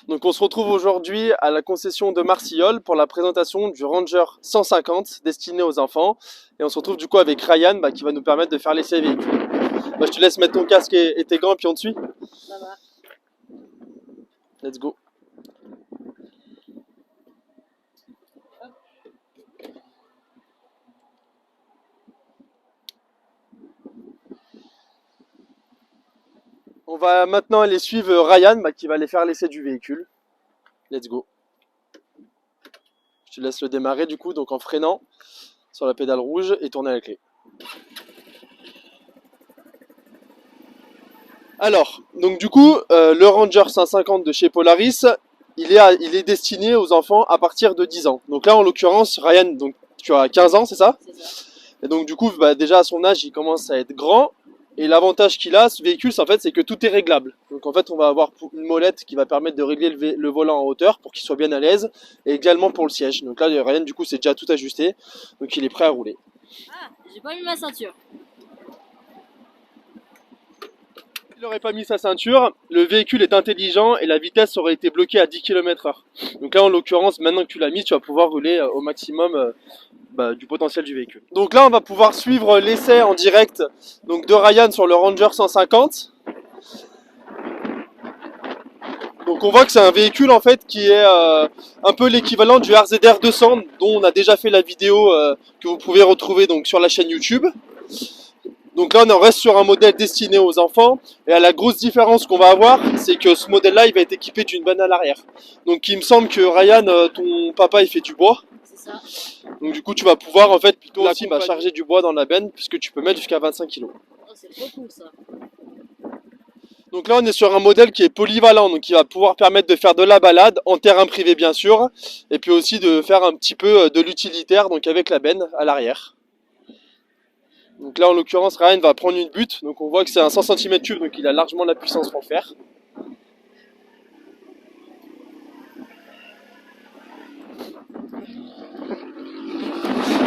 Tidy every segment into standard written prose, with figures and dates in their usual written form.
Donc on se retrouve aujourd'hui à la concession de Marcilleul pour la présentation du Ranger 150 destiné aux enfants. Et on se retrouve du coup avec Ryan qui va nous permettre de faire l'essai véhicule. Je te laisse mettre ton casque et tes gants puis on te suit. Ça va. Let's go. On va maintenant aller suivre Ryan qui va aller faire l'essai du véhicule. Let's go. Je te laisse le démarrer du coup, donc en freinant sur la pédale rouge et tourner la clé. Alors, donc du coup, le Ranger 150 de chez Polaris, il est destiné aux enfants à partir de 10 ans. Donc là, en l'occurrence, Ryan, donc tu as 15 ans, c'est ça? C'est ça. Et donc du coup, déjà à son âge, il commence à être grand. Et l'avantage qu'il a, ce véhicule, en fait, c'est que tout est réglable. Donc en fait, on va avoir une molette qui va permettre de régler le volant en hauteur pour qu'il soit bien à l'aise. Et également pour le siège. Donc là, Ryan, du coup, c'est déjà tout ajusté. Donc il est prêt à rouler. Ah, j'ai pas mis ma ceinture. Il n'aurait pas mis sa ceinture, le véhicule est intelligent et la vitesse aurait été bloquée à 10 km/h. Donc là, en l'occurrence, maintenant que tu l'as mis, tu vas pouvoir rouler au maximum du potentiel du véhicule. Donc là, on va pouvoir suivre l'essai en direct donc, de Ryan sur le Ranger 150. Donc on voit que c'est un véhicule en fait qui est un peu l'équivalent du RZR 200 dont on a déjà fait la vidéo que vous pouvez retrouver donc, sur la chaîne YouTube. Donc là on en reste sur un modèle destiné aux enfants et à la grosse différence qu'on va avoir c'est que ce modèle là il va être équipé d'une benne à l'arrière. Donc il me semble que Ryan, ton papa il fait du bois. C'est ça. Donc du coup tu vas pouvoir en fait plutôt aussi charger du bois dans la benne puisque tu peux mettre jusqu'à 25 kg. Oh, c'est trop cool ça. Donc là on est sur un modèle qui est polyvalent, donc qui va pouvoir permettre de faire de la balade, en terrain privé bien sûr, et puis aussi de faire un petit peu de l'utilitaire, donc avec la benne à l'arrière. Donc là en l'occurrence Ryan va prendre une butte, donc on voit que c'est un 100 cm3, donc il a largement la puissance pour le faire.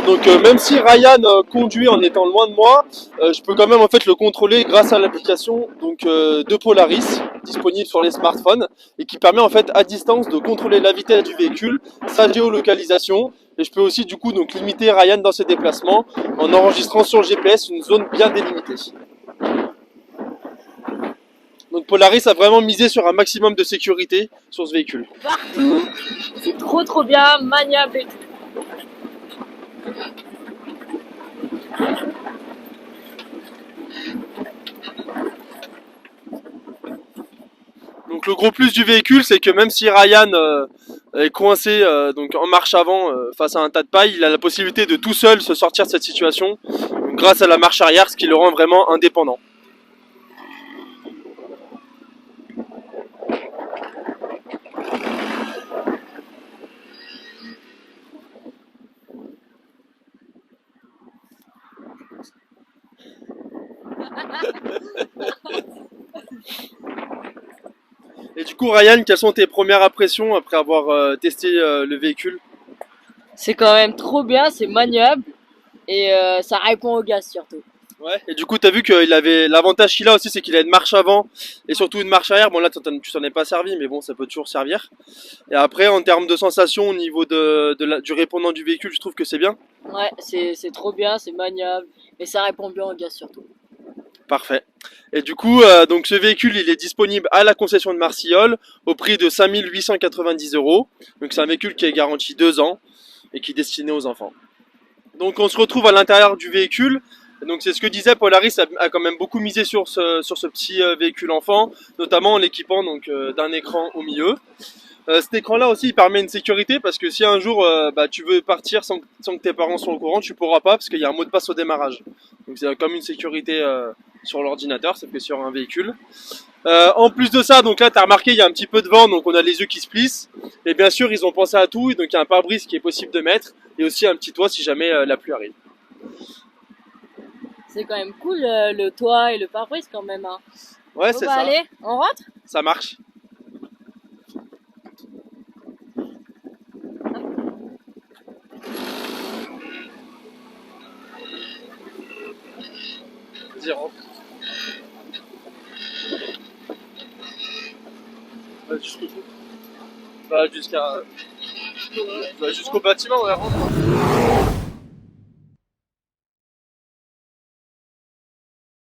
Donc même si Ryan conduit en étant loin de moi, je peux quand même en fait le contrôler grâce à l'application de Polaris disponible sur les smartphones et qui permet en fait à distance de contrôler la vitesse du véhicule, sa géolocalisation et je peux aussi du coup donc limiter Ryan dans ses déplacements en enregistrant sur le GPS une zone bien délimitée. Donc Polaris a vraiment misé sur un maximum de sécurité sur ce véhicule. Partout. C'est trop bien, maniable et tout. Donc le gros plus du véhicule, c'est que même si Ryan est coincé donc en marche avant face à un tas de paille, il a la possibilité de tout seul se sortir de cette situation donc, grâce à la marche arrière, ce qui le rend vraiment indépendant. Et du coup Ryan, quelles sont tes premières impressions après avoir testé le véhicule? C'est quand même trop bien, c'est maniable et ça répond au gaz surtout. Ouais. Et du coup t'as vu qu'il avait l'avantage qu'il a aussi, c'est qu'il a une marche avant et surtout une marche arrière. Bon là tu t'en es pas servi, mais bon ça peut toujours servir. Et après en termes de sensations au niveau du répondant du véhicule, je trouve que c'est bien. Ouais, c'est trop bien, c'est maniable et ça répond bien au gaz surtout. Parfait. Et du coup, donc ce véhicule, il est disponible à la concession de Marcilleul au prix de 5 890 €. Donc c'est un véhicule qui est garanti 2 ans et qui est destiné aux enfants. Donc on se retrouve à l'intérieur du véhicule. Donc c'est ce que disait Polaris a quand même beaucoup misé sur ce petit véhicule enfant, notamment en l'équipant d'un écran au milieu. Cet écran là aussi il permet une sécurité parce que si un jour tu veux partir sans que tes parents soient au courant, tu pourras pas parce qu'il y a un mot de passe au démarrage. Donc c'est comme une sécurité sur l'ordinateur, c'est que sur un véhicule. En plus de ça, donc là tu as remarqué il y a un petit peu de vent, donc on a les yeux qui se plissent. Et bien sûr ils ont pensé à tout, donc il y a un pare-brise qui est possible de mettre et aussi un petit toit si jamais la pluie arrive. C'est quand même cool le toit et le pare-brise quand même. Hein. Ouais, Bon c'est bah ça. allez, on rentre? Ça marche. Vas-y, rentre. Vas-y, jusqu'au bout. Bah, jusqu'au bâtiment, ouais.